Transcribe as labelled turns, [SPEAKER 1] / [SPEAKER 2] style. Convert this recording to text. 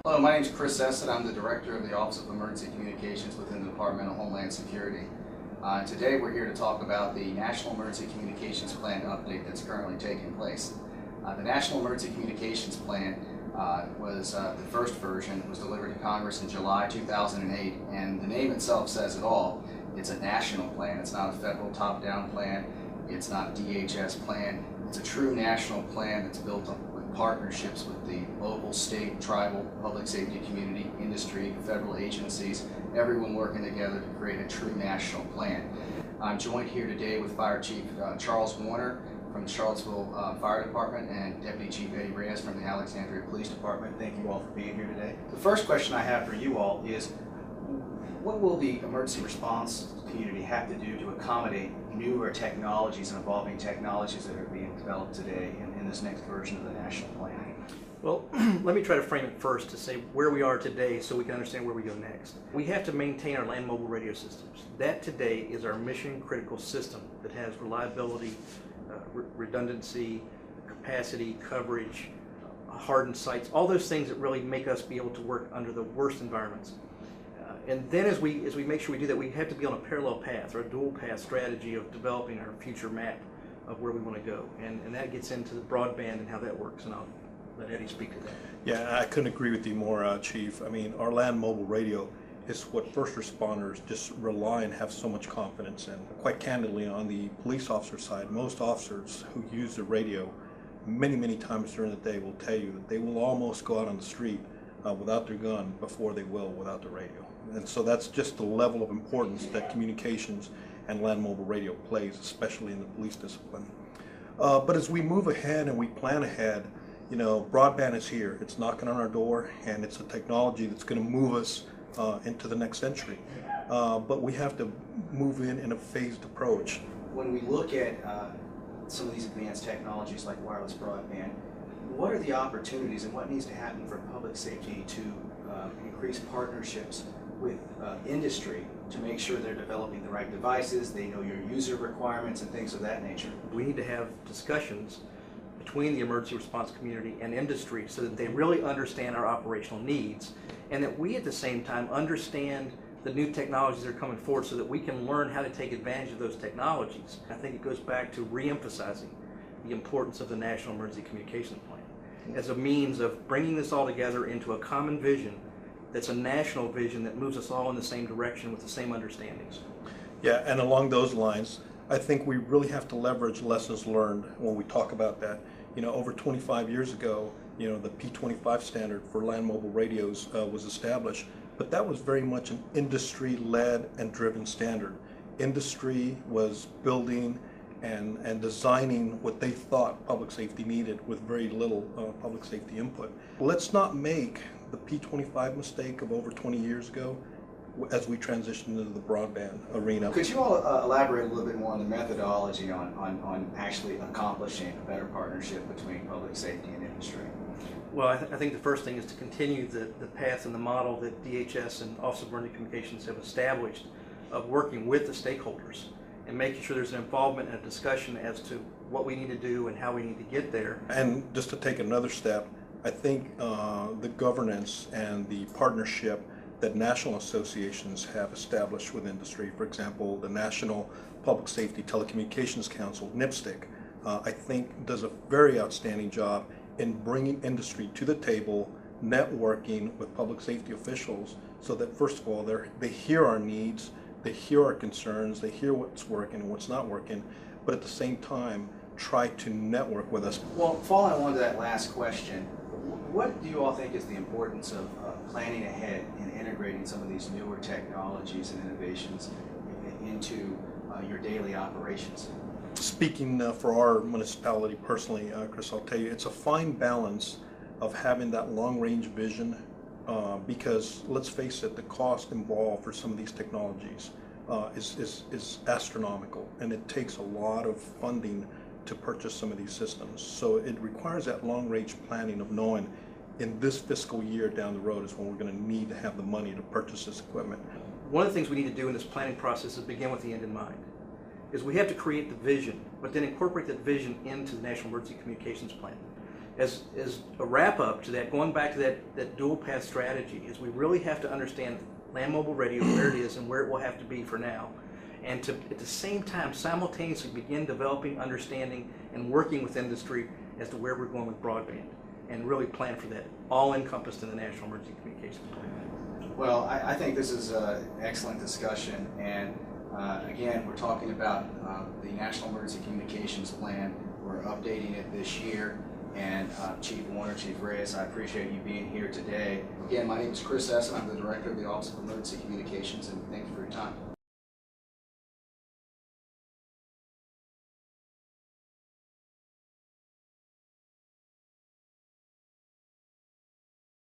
[SPEAKER 1] Hello, my name is Chris Esset. I'm the Director of the Office of Emergency Communications within the Department of Homeland Security. Today we're here to talk about the National Emergency Communications Plan update that's currently taking place. The National Emergency Communications Plan was the first version, was delivered to Congress in July 2008, and the name itself says it all. It's a national plan. It's not a federal top-down plan. It's not a DHS plan. It's a true national plan that's built on partnerships with the local, state, tribal, public safety community, industry, federal agencies, everyone working together to create a true national plan. I'm joined here today with Fire Chief Charles Warner from the Charlottesville Fire Department and Deputy Chief Eddie Reyes from the Alexandria Police Department. Thank you all for being here today. The first question I have for you all is, what will the emergency response community have to do to accommodate newer technologies and evolving technologies that are being developed today in this next version of the national plan?
[SPEAKER 2] Well, let me try to frame it first to say where we are today so we can understand where we go next. We have to maintain our land mobile radio systems. That today is our mission critical system that has reliability, redundancy, capacity, coverage, hardened sites, all those things that really make us be able to work under the worst environments. And then as we make sure we do that, we have to be on a parallel path or a dual path strategy of developing our future map of where we want to go. And that gets into the broadband and how that works, and I'll let Eddie speak to that.
[SPEAKER 3] Yeah, I couldn't agree with you more, Chief. I mean, our land mobile radio is what first responders just rely and have so much confidence in. Quite candidly, on the police officer side, most officers who use the radio many times during the day will tell you that they will almost go out on the street without their gun before they will without the radio. And so that's just the level of importance that communications and land mobile radio plays, especially in the police discipline. But as we move ahead and we plan ahead, you know, broadband is here. It's knocking on our door, and it's a technology that's going to move us into the next century. But we have to move in a phased approach.
[SPEAKER 1] When we look at some of these advanced technologies like wireless broadband, what are the opportunities and what needs to happen for public safety to increase partnerships with industry to make sure they're developing the right devices, they know your user requirements and things of that nature?
[SPEAKER 2] We need to have discussions between the emergency response community and industry so that they really understand our operational needs, and that we at the same time understand the new technologies that are coming forward so that we can learn how to take advantage of those technologies. I think it goes back to re-emphasizing the importance of the National Emergency Communications Plan as a means of bringing this all together into a common vision that's a national vision that moves us all in the same direction with the same understandings.
[SPEAKER 3] Yeah, and along those lines, I think we really have to leverage lessons learned when we talk about that. You know, over 25 years ago, you know, the P25 standard for land mobile radios was established, but that was very much an industry-led and driven standard. Industry was building and designing what they thought public safety needed with very little public safety input. Let's not make the P25 mistake of over 20 years ago as we transition into the broadband arena.
[SPEAKER 1] Could you all elaborate a little bit more on the methodology on actually accomplishing a better partnership between public safety and industry?
[SPEAKER 2] Well, I think the first thing is to continue the path and the model that DHS and Office of Emergency Communications have established of working with the stakeholders and making sure there's an involvement and a discussion as to what we need to do and how we need to get there.
[SPEAKER 3] And just to take another step, I think the governance and the partnership that national associations have established with industry, for example, the National Public Safety Telecommunications Council, NIPSTIC, I think does a very outstanding job in bringing industry to the table, networking with public safety officials so that, first of all, they hear our needs, they hear our concerns, they hear what's working and what's not working, but at the same time, try to network with us.
[SPEAKER 1] Well, following on to that last question, what do you all think is the importance of planning ahead and integrating some of these newer technologies and innovations into your daily operations?
[SPEAKER 3] Speaking for our municipality personally, Chris, I'll tell you, it's a fine balance of having that long-range vision because, let's face it, the cost involved for some of these technologies is astronomical, and it takes a lot of funding to purchase some of these systems. So it requires that long-range planning of knowing in this fiscal year down the road is when we're going to need to have the money to purchase this equipment.
[SPEAKER 2] One of the things we need to do in this planning process is begin with the end in mind. Is we have to create the vision, but then incorporate that vision into the National Emergency Communications Plan. as a wrap up to that, going back to that dual path strategy, is we really have to understand land mobile radio, where it is and where it will have to be for now, and to at the same time simultaneously begin developing understanding and working with industry as to where we're going with broadband, and really plan for that, all encompassed in the National Emergency Communications Plan.
[SPEAKER 1] Well, I think this is an excellent discussion, and again, we're talking about the National Emergency Communications Plan. We're updating it this year, and Chief Warner, Chief Reyes, I appreciate you being here today. Again, my name is Chris S., and I'm the Director of the Office of Emergency Communications, and thank you for your time.